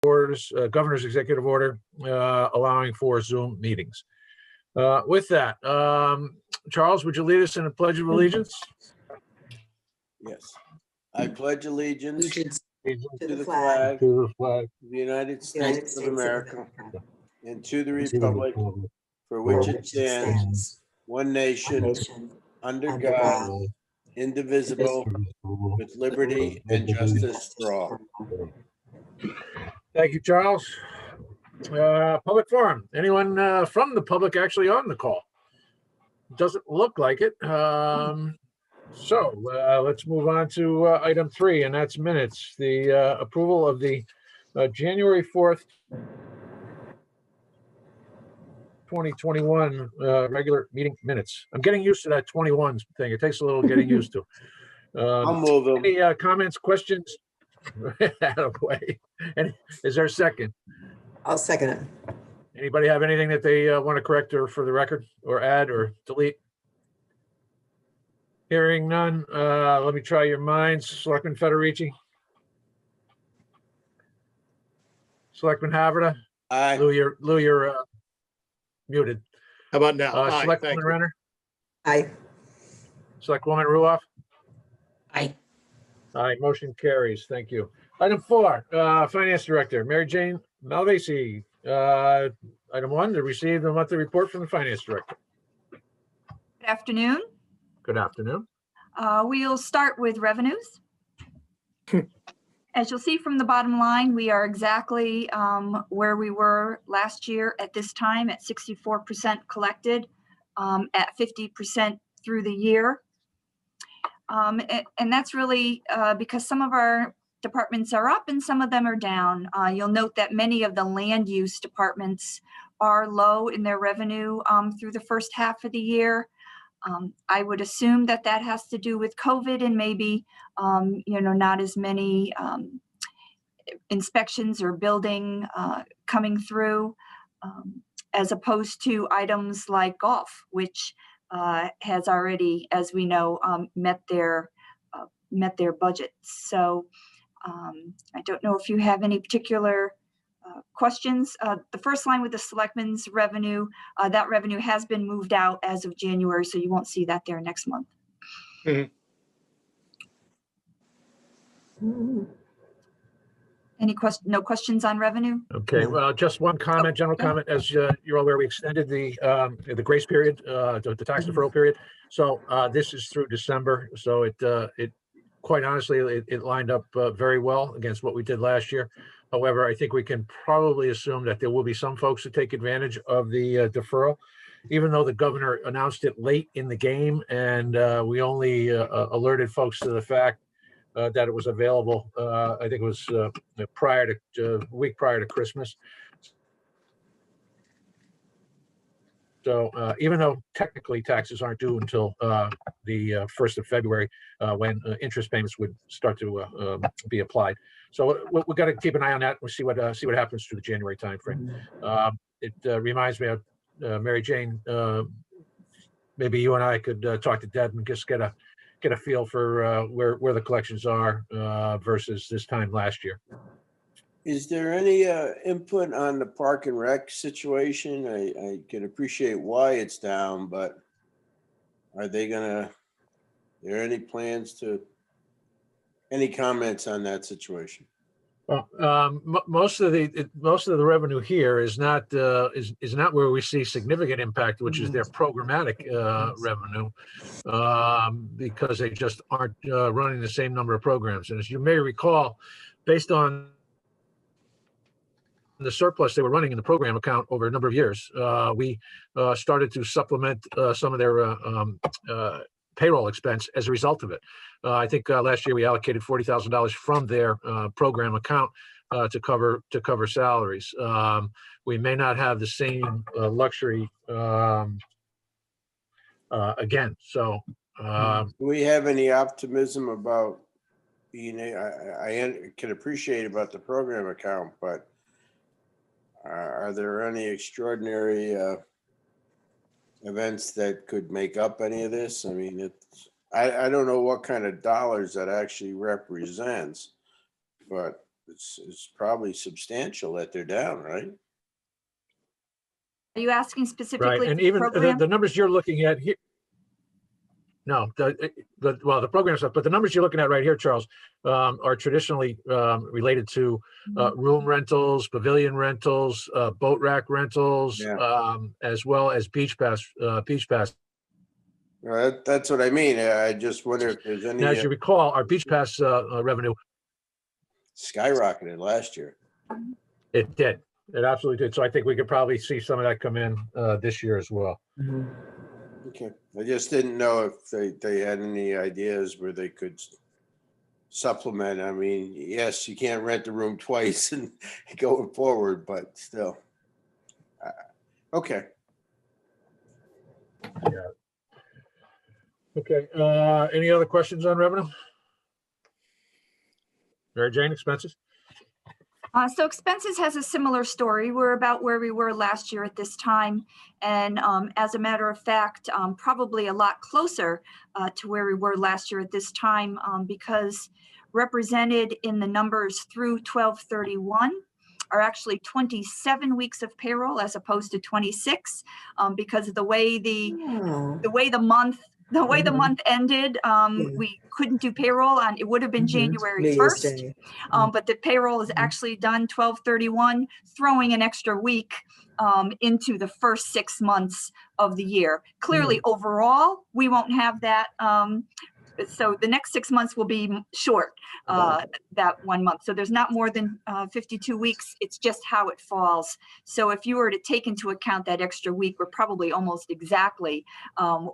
governor's executive order allowing for Zoom meetings. With that, Charles, would you lead us in a pledge of allegiance? Yes. I pledge allegiance to To the flag To the flag of the United United States of States America and to the of the republic republic for which it stands, one nation, nation, under under God, God, indivisible, with liberty and justice for all. Thank you, Charles. Public forum. Anyone from the public actually on the call? Doesn't look like it. So let's move on to item 3, and that's minutes. The approval of the January 4th, 2021 regular meeting minutes. I'm getting used to that 21 thing. It takes a little getting used to. I'll move them. Any comments, questions? Attaboy. Is there a second? I'll second it. Anybody have anything that they want to correct or for the record or add or delete? Hearing none, let me try your minds. Selectman Federici? Selectman Haverda? Aye. Lou, you're muted. How about now? Aye, Selectwoman thank you. Renner? Aye. Selectwoman Ruoff? Aye. Aye, motion carries. Thank you. Item 4, Finance Director, Maryjane Malavasi. Item 1, to receive the monthly report from the Finance Director. Good afternoon. Good afternoon. We'll start with revenues. As you'll see from the bottom line, we are exactly where we were last year at this time at 64% collected, at 50% through the year. And that's really because some of our departments are up and some of them are down. You'll note that many of the land use departments are low in their revenue through the first half of the year. I would assume that that has to do with COVID and maybe, not as many inspections or building coming through, as opposed to items like golf, which has already, as we know, met their budget. So I don't know if you have any particular questions. The first line with the Selectmen's revenue, that revenue has been moved out as of January, so you won't see that there next month. Mhm. No questions on revenue? Okay, well, just one comment, general comment. As you're aware, we extended the grace period, the tax deferral period. So this is through December. So it quite honestly, it lined up very well against what we did last year. However, I think we can probably assume that there will be some folks that take advantage of the deferral, even though the governor announced it late in the game, and we only alerted folks to the fact that it was available. I think it was a week prior to Christmas. So even though technically taxes aren't due until the 1st of February, when interest payments would start to be applied. So we've got to keep an eye on that. We'll see what happens through the January timeframe. It reminds me of Maryjane. Maybe you and I could talk to Deb and just get a feel for where the collections are versus this time last year. Is there any input on the park and rec situation? I can appreciate why it's down, but are there any plans to, any comments on that situation? Well, most of the revenue here is not where we see significant impact, which is their programmatic revenue, because they just aren't running the same number of programs. And as you may recall, based on the surplus they were running in the program account over a number of years, we started to supplement some of their payroll expense as a result of it. I think last year we allocated $40,000 from their program account to cover salaries. We may not have the same luxury again. So, do we have any optimism about being? I can appreciate about the program account, but are there any extraordinary events that could make up any of this? I mean, I don't know what kind of dollars that actually represents, but it's probably substantial that they're down, right? Are you asking Right, specifically and for the even program? the numbers you're looking at here. No, well, the program stuff, but the numbers you're looking at right here, Charles, are traditionally related to room rentals, pavilion rentals, boat rack rentals, Yeah. as well as beach pass. That's what I mean. I just wonder if there's And any as you recall, our beach pass revenue, skyrocketed last year. it did. It absolutely did. So I think we could probably see some of that come in this year as well. Okay, I just didn't know if they had any ideas where they could supplement. I mean, yes, you can't rent the room twice and going forward, but still. Okay. Okay, any other questions on revenue? Maryjane, expenses? So expenses has a similar story. We're about where we were last year at this time. And as a matter of fact, probably a lot closer to where we were last year at this time, because represented in the numbers through 12/31 are actually 27 weeks of payroll as opposed to 26, because of the way the month ended. We couldn't do payroll on, it would have been January New Year's 1st. Day. But the payroll is actually done 12/31, throwing an extra week into the first 6 months of the year. Clearly, overall, we won't have that. So the next 6 months will be short that 1 month. So there's not more than 52 weeks. It's just how it falls. So if you were to take into account that extra week, we're probably almost exactly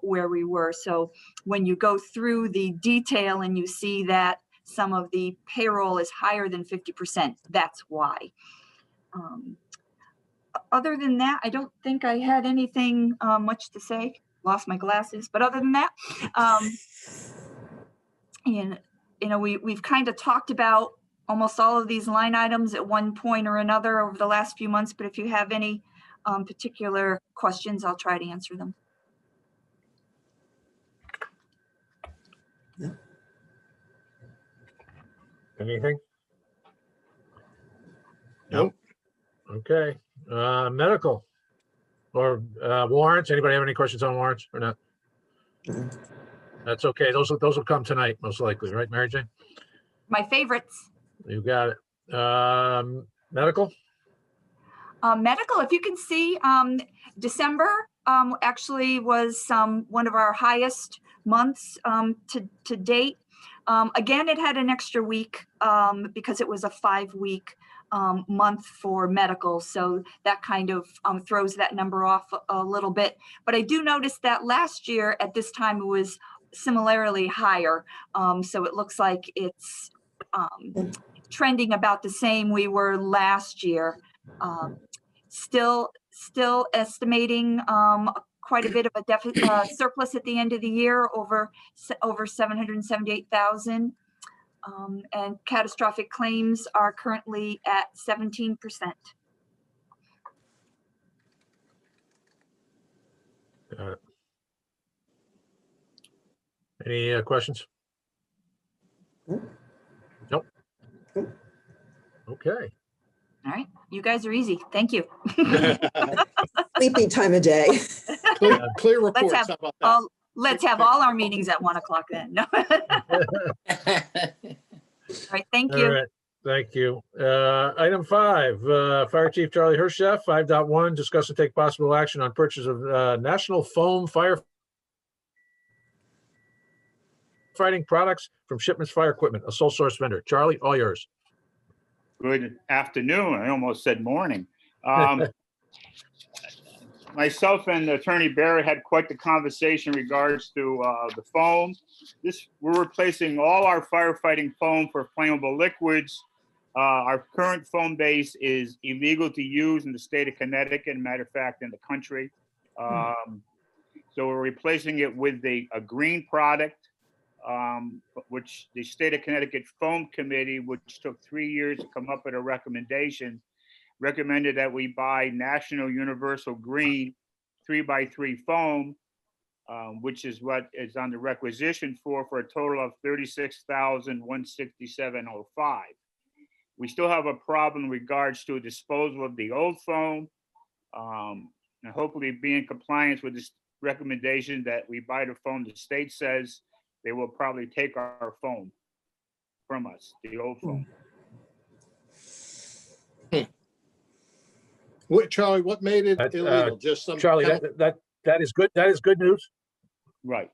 where we were. So when you go through the detail and you see that some of the payroll is higher than 50%, that's why. Other than that, I don't think I had anything much to say. Lost my glasses, but other than that, and we've kind of talked about almost all of these line items at one point or another over the last few months. But if you have any particular questions, I'll try to answer them. Anything? Nope. Okay, medical or warrants? Anybody have any questions on warrants or not? That's okay. Those will come tonight, most likely, right, Maryjane? My favorites. You got it. Medical? Medical, if you can see, December actually was one of our highest months to date. Again, it had an extra week because it was a 5-week month for medical. So that kind of throws that number off a little bit. But I do notice that last year at this time it was similarly higher. So it looks like it's trending about the same we were last year. Still estimating quite a bit of a surplus at the end of the year, over 778,000. And catastrophic claims are currently at 17%. Got it. Any questions? Nope. Okay. All right, you guys are easy. Thank you. Sleepy time of day. Clear reports. How about that? Let's have all our meetings at 1 o'clock then. No. All right, thank you. All right, thank you. Item 5, Fire Chief Charlie Herrschaft, 5.1, discuss and take possible action on purchase of National Foam firefighting products from Shipments Fire Equipment, a sole source vendor. Charlie, all yours. Good afternoon. I almost said morning. Myself and Attorney Barrett had quite the conversation in regards to the foam. We're replacing all our firefighting foam for flammable liquids. Our current foam base is illegal to use in the state of Connecticut, matter of fact, in the country. So we're replacing it with a green product, which the state of Connecticut Foam Committee, which took 3 years to come up with a recommendation, recommended that we buy National Universal Green 3x3 foam, which is what is on the requisition for a total of $36,167.05. We still have a problem in regards to disposal of the old foam. And hopefully be in compliance with this recommendation that we buy the foam. The state says they will probably take our foam from us, the old foam. What, Charlie, what made it That, illegal? Just some. Charlie, that is good. That is good news Right.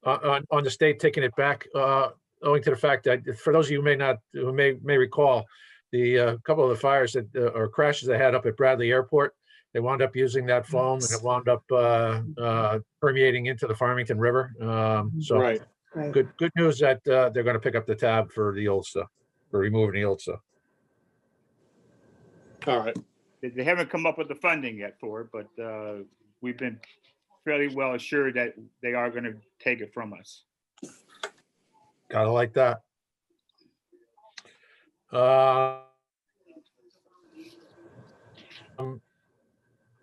on the state taking it back, owing to the fact that for those of you who may recall, the couple of the fires that or crashes they had up at Bradley Airport, they wound up using that foam and it wound up permeating into the Farmington River. So Right. Right. good news that they're going to pick up the tab for the old stuff, for removing the old stuff. All right. They haven't come up with the funding yet for it, but we've been fairly well assured that they are going to take it from us. Gotta like that.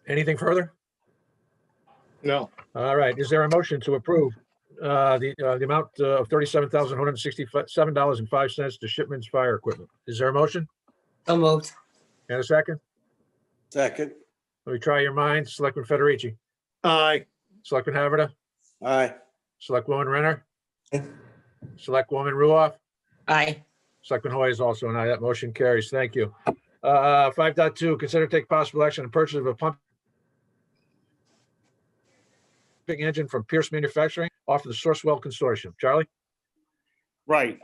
Anything further? No. All right. Is there a motion to approve the amount of $37,167.05 to Shipman's Fire Equipment? Is there a motion So moved. and a second? Second. Let me try your minds. Selectman Federici, Aye. Selectman Haverda, Aye. Selectwoman Renner, Aye. Selectwoman Ruoff, Aye. Selectman Hoy is also an aye. That motion carries. Thank you. 5.2, consider take possible action on purchase of a pumping engine from Pierce Manufacturing off of the Sourcewell Consortium. Charlie? Right.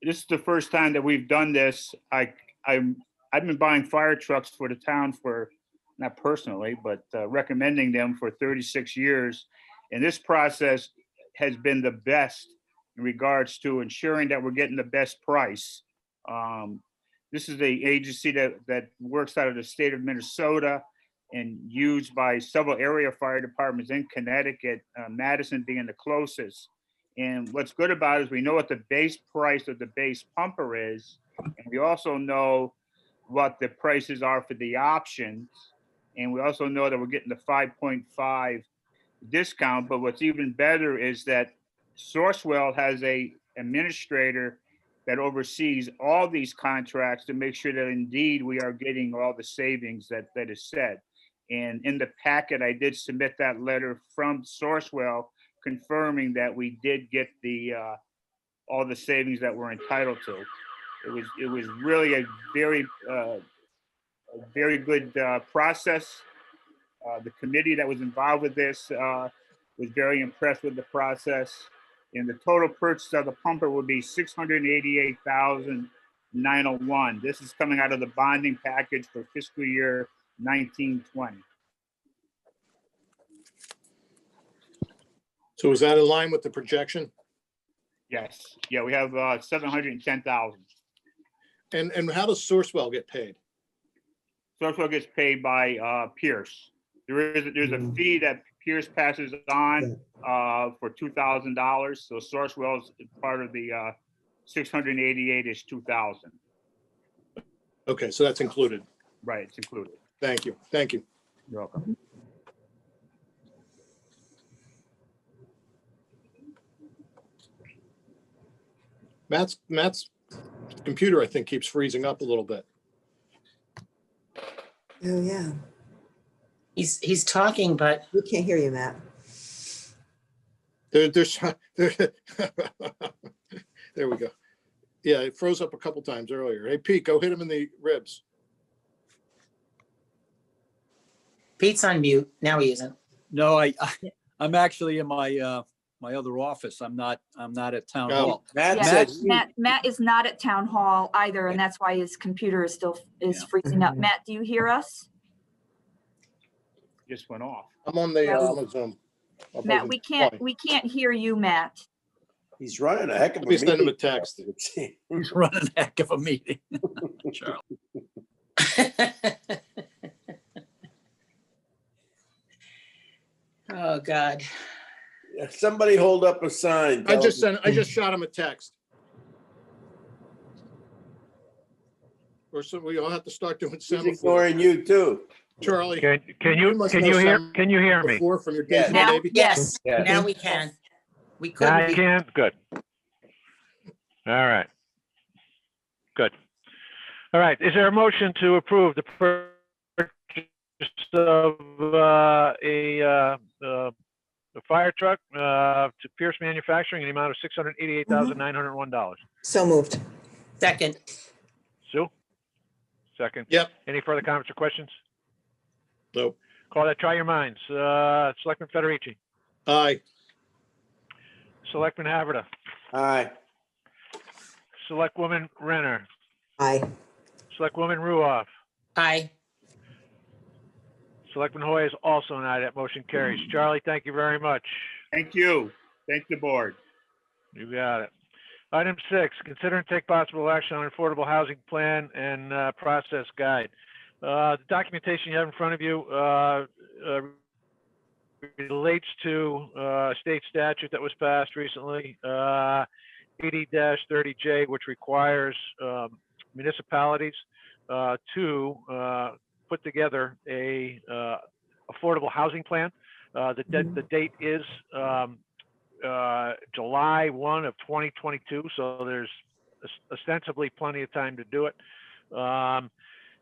This is the first time that we've done this. I've been buying fire trucks for the town for, not personally, but recommending them for 36 years. And this process has been the best in regards to ensuring that we're getting the best price. This is the agency that works out of the state of Minnesota and used by several area fire departments in Connecticut, Madison being the closest. And what's good about it is we know what the base price of the base pumper is. And we also know what the prices are for the options. And we also know that we're getting the 5.5 discount. But what's even better is that Sourcewell has a administrator that oversees all these contracts to make sure that indeed we are getting all the savings that is said. And in the packet, I did submit that letter from Sourcewell confirming that we did get the all the savings that we're entitled to. It was really a very good process. The committee that was involved with this was very impressed with the process. And the total purchase of the pumper would be $688,901. This is coming out of the bonding package for fiscal year 1920. So is that in line with the projection? Yes. Yeah, we have 710,000. And how does Sourcewell get paid? Sourcewell gets paid by Pierce. There's a fee that Pierce passes on for $2,000. So Sourcewell is part of the 688 is 2,000. Okay, so that's included. Right, it's included. Thank you. Thank you. You're welcome. Matt's computer, I think, keeps freezing up a little bit. Oh, yeah. He's talking, but We can't hear you, Matt. There we go. Yeah, it froze up a couple times earlier. Hey, Pete, go hit him in the ribs. Pete's on mute. Now he isn't. No, I'm actually in my my other office. I'm not at town Oh. hall. Matt Yeah, said, Matt is not at town hall either, and that's why his computer is still freezing up. Mhm. Matt, do you hear us? Just went off. I'm on the Yeah. Zoom. I'll Matt, buzz we him. can't hear you, Matt. he's running a heck of a Let me send him a meeting. text. He's running a heck of a meeting. Charlie. Oh, God. Somebody hold up a sign. I Tell just shot him a text. Or so we all have to start doing He's semaphore. ignoring you too. Charlie. Can You must know some hear me? before from your Yeah. days, Now, maybe? yes, Yeah. now we can. We Now couldn't. you can? Good. All right. Good. All right. Is there a motion to approve the purchase of a fire truck to Pierce Manufacturing in the amount of $688,901? So moved. Second. Sue? Second. Yep. Any further comments or questions? Nope. Call that, try your minds. Selectman Federici, Aye. Selectman Haverda, Aye. Selectwoman Renner, Aye. Selectwoman Ruoff, Aye. Selectman Hoy is also an aye. That motion carries. Charlie, thank you very much. Thank you. Thank the board. You got it. Item 6, consider and take possible action on affordable housing plan and process guide. The documentation you have in front of you relates to a state statute that was passed recently, 80-30J, which requires municipalities to put together a affordable housing plan. The date is July 1 of 2022, so there's ostensibly plenty of time to do it.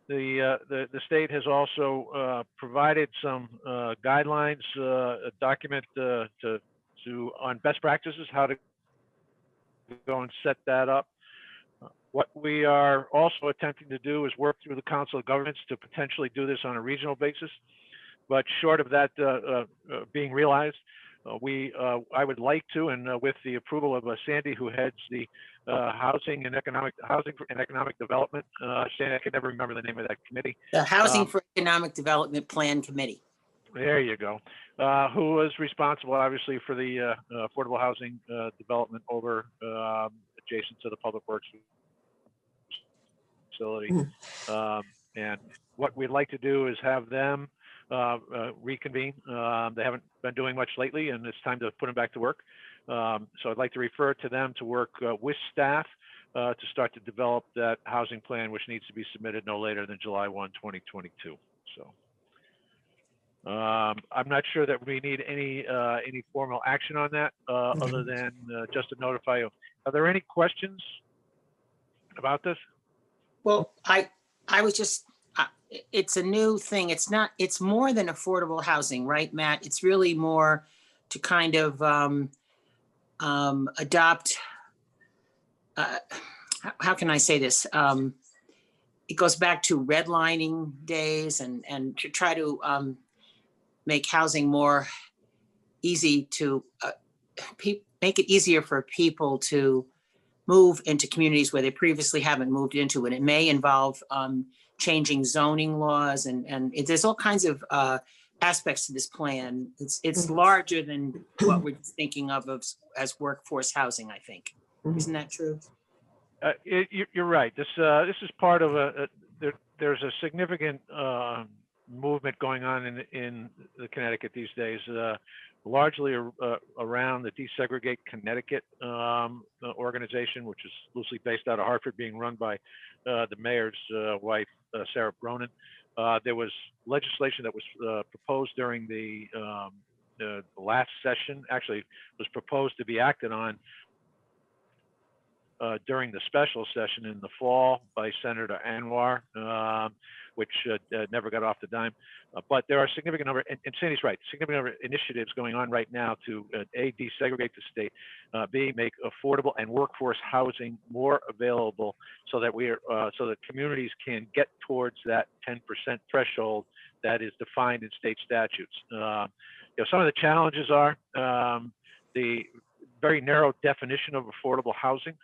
The state has also provided some guidelines, a document on best practices, how to go and set that up. What we are also attempting to do is work through the Council of Governments to potentially do this on a regional basis. But short of that being realized, I would like to, and with the approval of Sandy, who heads the housing and economic development. Sandy, I can never remember the name of that committee. The Housing for Economic Development Plan Committee. There you go. Who was responsible, obviously, for the affordable housing development over adjacent to the Public Works facility. And what we'd like to do is have them reconvene. They haven't been doing much lately, and it's time to put them back to work. So I'd like to refer to them to work with staff to start to develop that housing plan, which needs to be submitted no later than July 1, 2022. So I'm not sure that we need any formal action on that, other than just to notify you. Are there any questions about this? Well, I was just, it's a new thing. It's not, it's more than affordable housing, right, Matt? It's really more to kind of adopt, how can I say this? It goes back to redlining days and to try to make housing more easy to, make it easier for people to move into communities where they previously haven't moved into. And it may involve changing zoning laws and there's all kinds of aspects to this plan. It's larger than what we're thinking of as workforce housing, I think. Isn't that true? You're right. This is part of there's a significant movement going on in the Connecticut these days, largely around the Desegregate Connecticut organization, which is loosely based out of Hartford, being run by the mayor's wife, Sarah Bronin. There was legislation that was proposed during the last session, actually was proposed to be acted on during the special session in the fall by Senator Anwar, which never got off the dime. But there are a significant number, and Sandy's right, significant number of initiatives going on right now to A, desegregate the state, B, make affordable and workforce housing more available so that so that communities can get towards that 10% threshold that is defined in state statutes. Some of the challenges are the very narrow definition of affordable housing.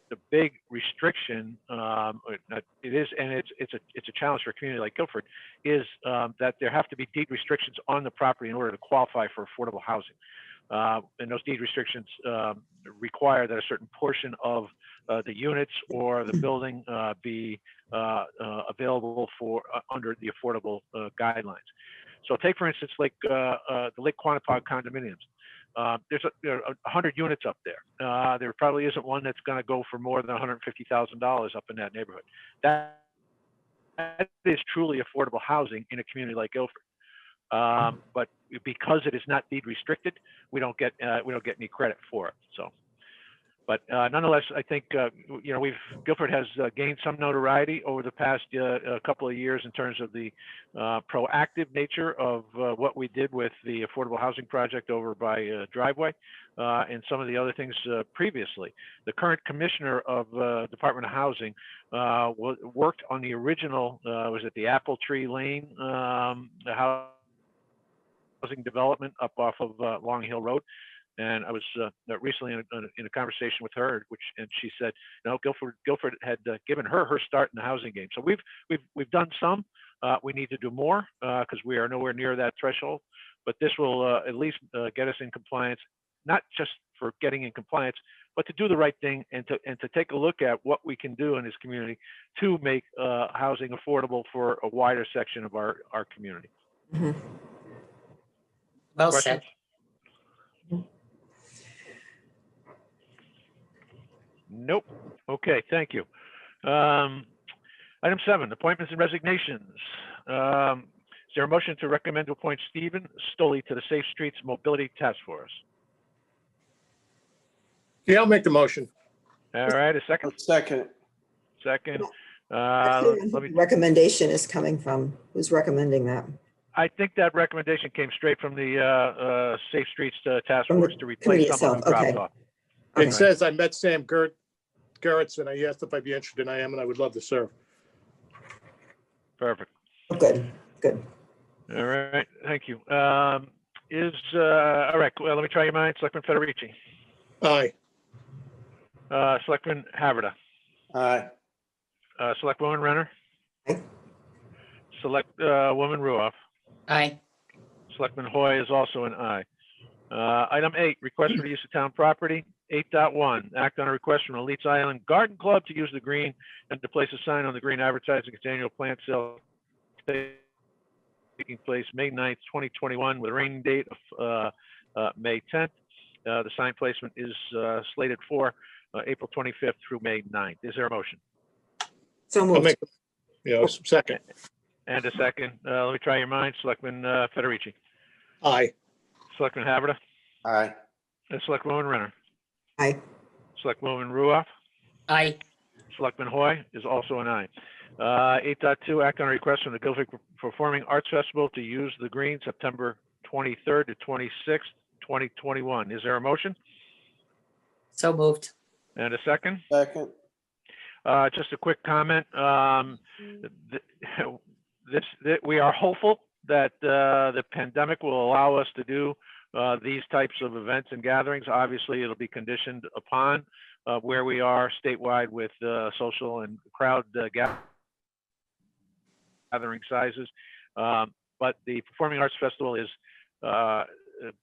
The big restriction, it is, and it's a challenge for a community like Guilford, is that there have to be deed restrictions on the property in order to qualify for affordable housing. And those deed restrictions require that a certain portion of the units or the building be available for under the affordable guidelines. So take, for instance, like the Lake Quantipoc condominiums. There's 100 units up there. There probably isn't one that's going to go for more than $150,000 up in that neighborhood. That is truly affordable housing in a community like Guilford. But because it is not deed restricted, we don't get any credit for it. So But nonetheless, I think, Guilford has gained some notoriety over the past couple of years in terms of the proactive nature of what we did with the affordable housing project over by Driveway and some of the other things previously. The current commissioner of Department of Housing worked on the original, was it the Apple Tree Lane housing development up off of Long Hill Road. And I was recently in a conversation with her, and she said, no, Guilford had given her start in the housing game. So we've done some. We need to do more because we are nowhere near that threshold. But this will at least get us in compliance, not just for getting in compliance, but to do the right thing and to take a look at what we can do in this community to make housing affordable for a wider section of our community. Mhm. Well Questions? said. Nope. Okay, thank you. Item 7, appointments and resignations. Is there a motion to recommend to appoint Stephen Stoley to the Safe Streets Mobility Task Force? Yeah, I'll make the motion. All right, a second. Second, Second. Actually, Let me. the recommendation is coming from, who's recommending that? I think that recommendation came straight from the Safe Streets Task From the Force to replace committee someone who itself, dropped okay. off. Okay. It says I met Sam Gerritz, and I asked if I'd be interested, and I am, and I would love to serve. Perfect. Oh, good, good. All right, thank you. All right, well, let me try your minds. Selectman Federici, Aye. Selectman Haverda, aye. Selectwoman Renner, Aye. Woman Ruoff, Aye. Selectman Hoy is also an aye. Item 8, request for the use of town property. 8.1, act on a request from the Leeds Island Garden Club to use the green and to place a sign on the green advertising its annual plant sale taking place May 9th, 2021, with a rain date of May 10th. The sign placement is slated for April 25th through May 9th. Is there a motion? So I'll moved. make, second. And a second. Let me try your minds. Selectman Federici, Aye. Selectman Haverda, Aye. and Selectwoman Renner, Aye. Selectwoman Ruoff, Aye. Selectman Hoy is also an aye. 8.2, act on a request from the Guilford Performing Arts Festival to use the green September 23rd to 26th, 2021. Is there a motion? So moved. And a second? Second, Just a quick comment. We are hopeful that the pandemic will allow us to do these types of events and gatherings. Obviously, it'll be conditioned upon where we are statewide with social and crowd gathering sizes. But the Performing Arts Festival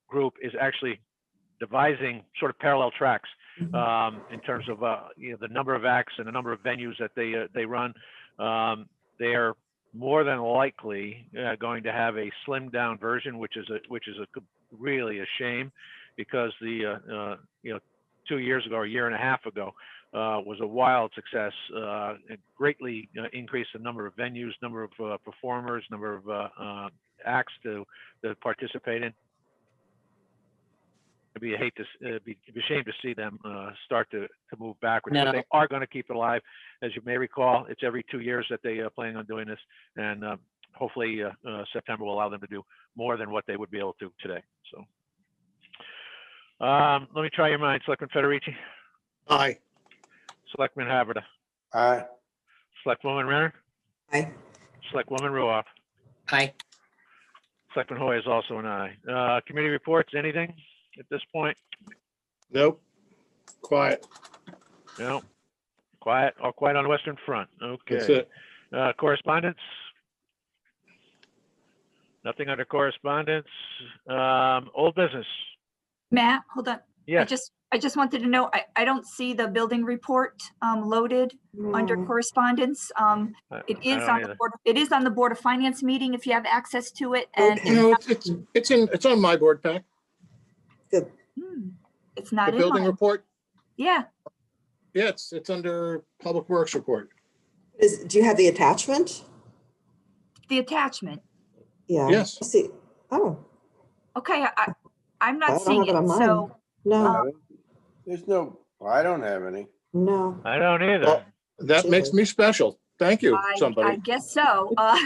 group is actually devising sort of parallel tracks in terms of the number of acts and the number of venues that they run. They are more than likely going to have a slimmed down version, which is really a shame, because the 2 years ago or a year and a half ago was a wild success. It greatly increased the number of venues, number of performers, number of acts to participate in. It'd be be a shame to see them start to move backwards. No. But they are going to keep it alive. As you may recall, it's every 2 years that they plan on doing this, and hopefully September will allow them to do more than what they would be able to today. So let me try your minds. Selectman Federici, Aye. Selectman Haverda, aye. Selectwoman Renner, Aye. Selectwoman Ruoff, Aye. Selectman Hoy is also an aye. Committee reports, anything at this point? Nope. Quiet. No. Quiet, all quiet on the Western Front. That's Okay. it. Correspondence? Nothing under correspondence. Old business? Matt, hold on. Yes. I just wanted to know, I don't see the building report loaded under No. correspondence. It I is don't on the either. board, it is on the Board of Finance meeting if you have access to it. And Okay. You know, it's on my board pack, it's the not in building mine. report. Yeah, Yeah, it's under Public Works report. Do you have the attachment? the attachment. Yeah. Yes. I see. Oh, Okay, I'm I not don't seeing have it it. on mine. So no. There's no Well, I don't have any. No. I don't either. Well, that makes me special. Thank you, I somebody. guess so. I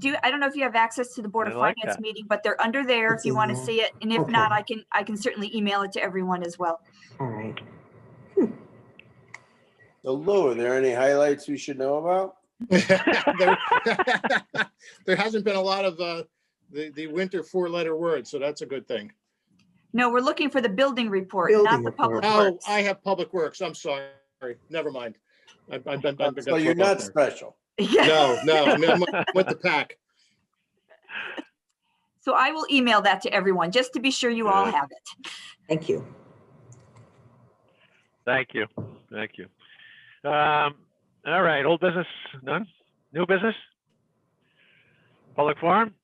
don't know if you have access to the Board I of like Finance that. meeting, but they're under there if It's you in want to there. see it. And if Okay. not, I can certainly email it to everyone as well. All right. So Lou, are there any highlights we should know about? There there hasn't been a lot of the winter 4-letter words, so that's a good thing. No, we're looking for the building report, Building not the public report. Oh, works. I have Public Works. I'm sorry. Never mind. So you're not special. Yeah. No, I'm with the pack. So I will email that to everyone, just to be sure you all Good. have it. Thank you. Thank you. Thank you. All right, old business, none? New business? Public forum?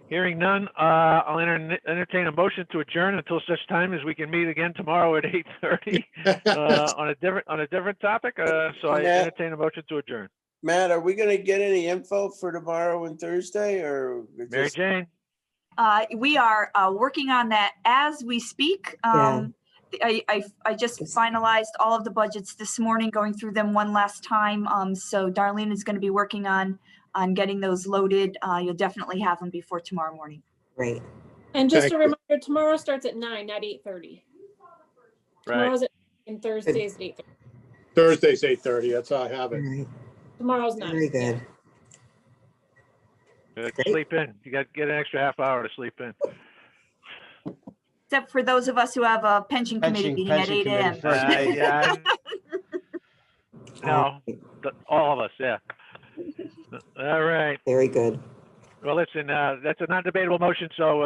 Hearing none, I'll entertain a motion to adjourn until such time as we can meet again tomorrow at 8:30 on a different topic. So I Yeah. entertain a motion to adjourn. Matt, are we gonna get any info for tomorrow and Thursday, or Mary just- Jane? We are working on that as we speak. I just finalized all of the budgets this morning, going through them one last time. So Darlene is going to be working on getting those loaded. You'll definitely have them before tomorrow morning. Great. And just Thank a you. reminder, tomorrow starts at 9, not 8:30. Right. Tomorrow's and Thursday's at 8:30. Thursday's 8:30. That's how I have All it. right. Tomorrow's 9. Very good. Great. Sleep in. You got to get an extra half hour to sleep in. Except for those of us who have a pension committee meeting at 8 a.m. Yeah. No, all of us, yeah. All right. Very good. Well, listen, that's a non-debatable motion, so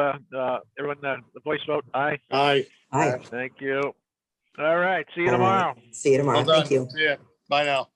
everyone, the voice vote, aye. Aye. Bye. Thank you. All right, see you All right. tomorrow. See you tomorrow. Well done. Thank you. See ya. Bye now.